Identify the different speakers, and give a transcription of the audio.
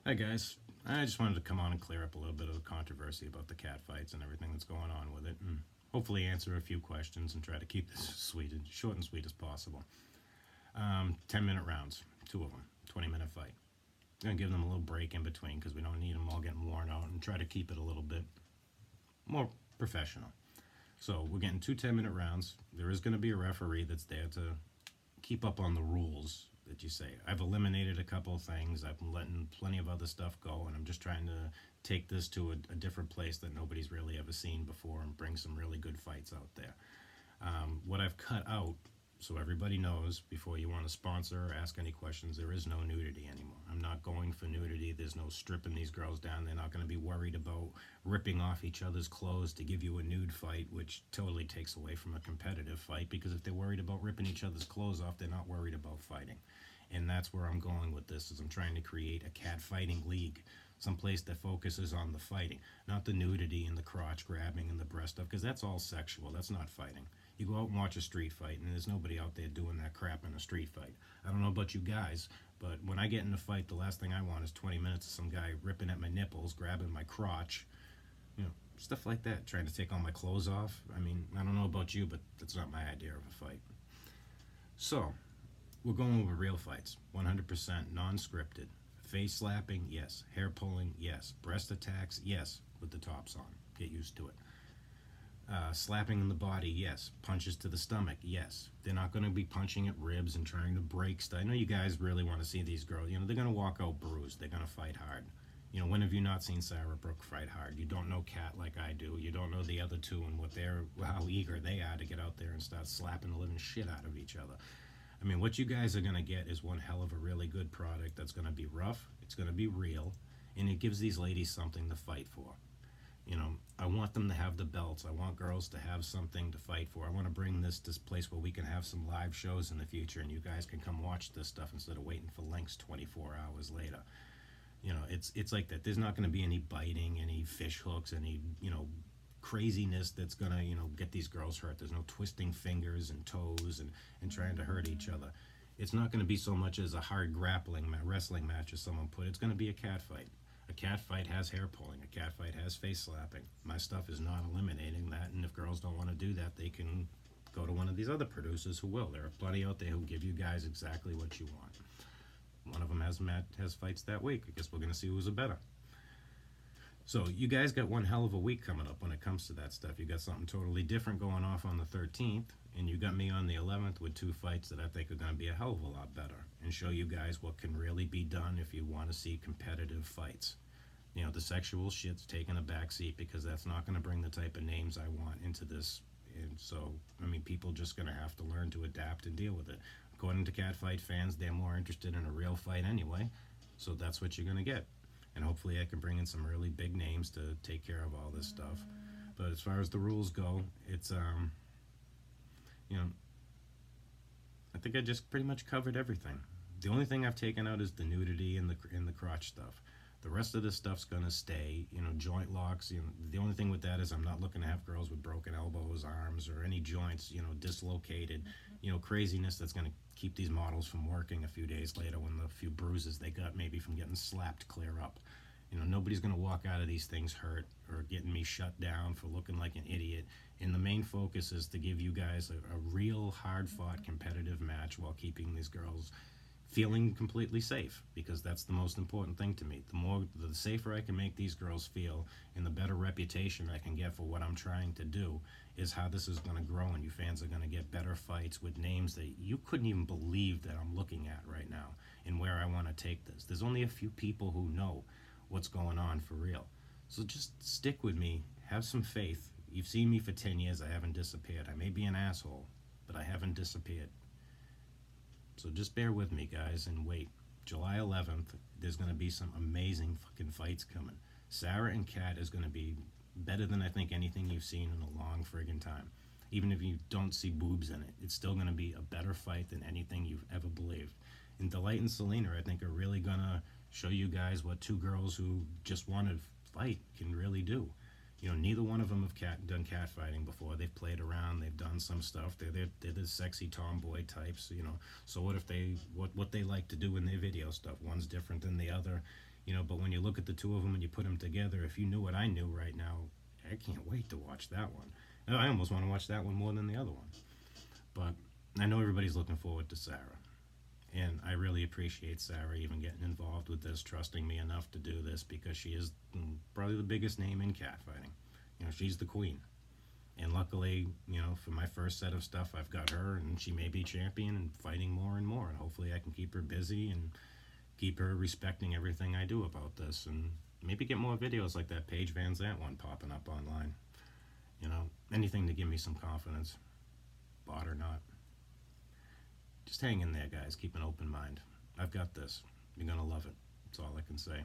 Speaker 1: Hi guys, I just wanted to come on and clear up a little bit of the controversy about the cat fights and everything that's going on with it, and hopefully answer a few questions and try to keep this short and sweet as possible. 10-minute rounds, two of them, 20-minute fight. I'm gonna give them a little break in between because we don't need them all getting worn out, and try to keep it a little bit more professional. So we're getting two 10-minute rounds. There is going to be a referee that's there to keep up on the rules that you say. I've eliminated a couple of things. I'm letting plenty of other stuff go, and I'm just trying to take this to a different place that nobody's really ever seen before and bring some really good fights out there. What I've cut out, so everybody knows, before you want to sponsor or ask any questions, there is no nudity anymore. I'm not going for nudity. There's no stripping these girls down. They're not going to be worried about ripping off each other's clothes to give you a nude fight, which totally takes away from a competitive fight, because if they're worried about ripping each other's clothes off, they're not worried about fighting. And that's where I'm going with this, is I'm trying to create a catfighting league, someplace that focuses on the fighting, not the nudity and the crotch grabbing and the breast stuff, because that's all sexual. That's not fighting. You go out and watch a street fight, and there's nobody out there doing that crap in a street fight. I don't know about you guys, but when I get in a fight, the last thing I want is 20 minutes of some guy ripping at my nipples, grabbing my crotch, stuff like that, trying to take all my clothes off. I mean, I don't know about you, but that's not my idea of a fight. So, we're going with real fights, 100% non-scripted. Face slapping, yes. Hair pulling, yes. Breast attacks, yes, with the tops on. Get used to it. Slapping in the body, yes. Punches to the stomach, yes. They're not going to be punching at ribs and trying to break stuff. I know you guys really want to see these girls. They're going to walk out bruised. They're going to fight hard. When have you not seen Sarah Brooke fight hard? You don't know Kat like I do. You don't know the other two and how eager they are to get out there and start slapping the living shit out of each other. I mean, what you guys are going to get is one hell of a really good product that's going to be rough, it's going to be real, and it gives these ladies something to fight for. I want them to have the belts. I want girls to have something to fight for. I want to bring this place where we can have some live shows in the future, and you guys can come watch this stuff instead of waiting for links 24 hours later. It's like that. There's not going to be any biting, any fish hooks, any, craziness that's going to, get these girls hurt. There's no twisting fingers and toes and trying to hurt each other. It's not going to be so much as a hard wrestling match as someone put. It's going to be a cat fight. A cat fight has hair pulling. A cat fight has face slapping. My stuff is not eliminating that, and if girls don't want to do that, they can go to one of these other producers who will. There are plenty out there who give you guys exactly what you want. One of them has fights that week. I guess we're going to see who's a better. So you guys got one hell of a week coming up when it comes to that stuff. You got something totally different going off on the 13th, and you got me on the 11th with two fights that I think are going to be a hell of a lot better and show you guys what can really be done if you want to see competitive fights. The sexual shit's taking a back seat because that's not going to bring the type of names I want into this. And so, people just going to have to learn to adapt and deal with it. According to Catfight fans, they're more interested in a real fight anyway, so that's what you're going to get. And hopefully I can bring in some really big names to take care of all this stuff. But as far as the rules go, it's, I think I just pretty much covered everything. The only thing I've taken out is the nudity and the crotch stuff. The rest of this stuff's going to stay, joint locks. The only thing with that is I'm not looking to have girls with broken elbows, arms, or any joints, dislocated, craziness that's going to keep these models from working a few days later when the few bruises they got maybe from getting slapped clear up. Nobody's going to walk out of these things hurt or getting me shut down for looking like an idiot. And the main focus is to give you guys a real hard-fought competitive match while keeping these girls feeling completely safe, because that's the most important thing to me. The safer I can make these girls feel, and the better reputation I can get for what I'm trying to do, is how this is going to grow, and you fans are going to get better fights with names that you couldn't even believe that I'm looking at right now and where I want to take this. There's only a few people who know what's going on for real. So just stick with me. Have some faith. You've seen me for 10 years. I haven't disappeared. I may be an asshole, but I haven't disappeared. So just bear with me, guys, and wait. July 11th, there's going to be some amazing fucking fights coming. Sarah and Kat is going to be better than I think anything you've seen in a long friggin' time. Even if you don't see boobs in it, it's still going to be a better fight than anything you've ever believed. And Delight and Selena, I think, are really going to show you guys what two girls who just want to fight can really do. Neither one of them have done catfighting before. They've played around. They've done some stuff. They're the sexy tomboy types. So what if what they like to do in their video stuff? One's different than the other. But when you look at the two of them and you put them together, if you knew what I knew right now, I can't wait to watch that one. I almost want to watch that one more than the other one. But I know everybody's looking forward to Sarah. And I really appreciate Sarah even getting involved with this, trusting me enough to do this, because she is probably the biggest name in catfighting. She's the queen. And luckily, for my first set of stuff, I've got her, and she may be champion and fighting more and more. And hopefully I can keep her busy and keep her respecting everything I do about this. And maybe get more videos like that Paige Van Zant one popping up online. Anything to give me some confidence, bot or not. Just hang in there, guys. Keep an open mind. I've got this. You're going to love it. That's all I can say.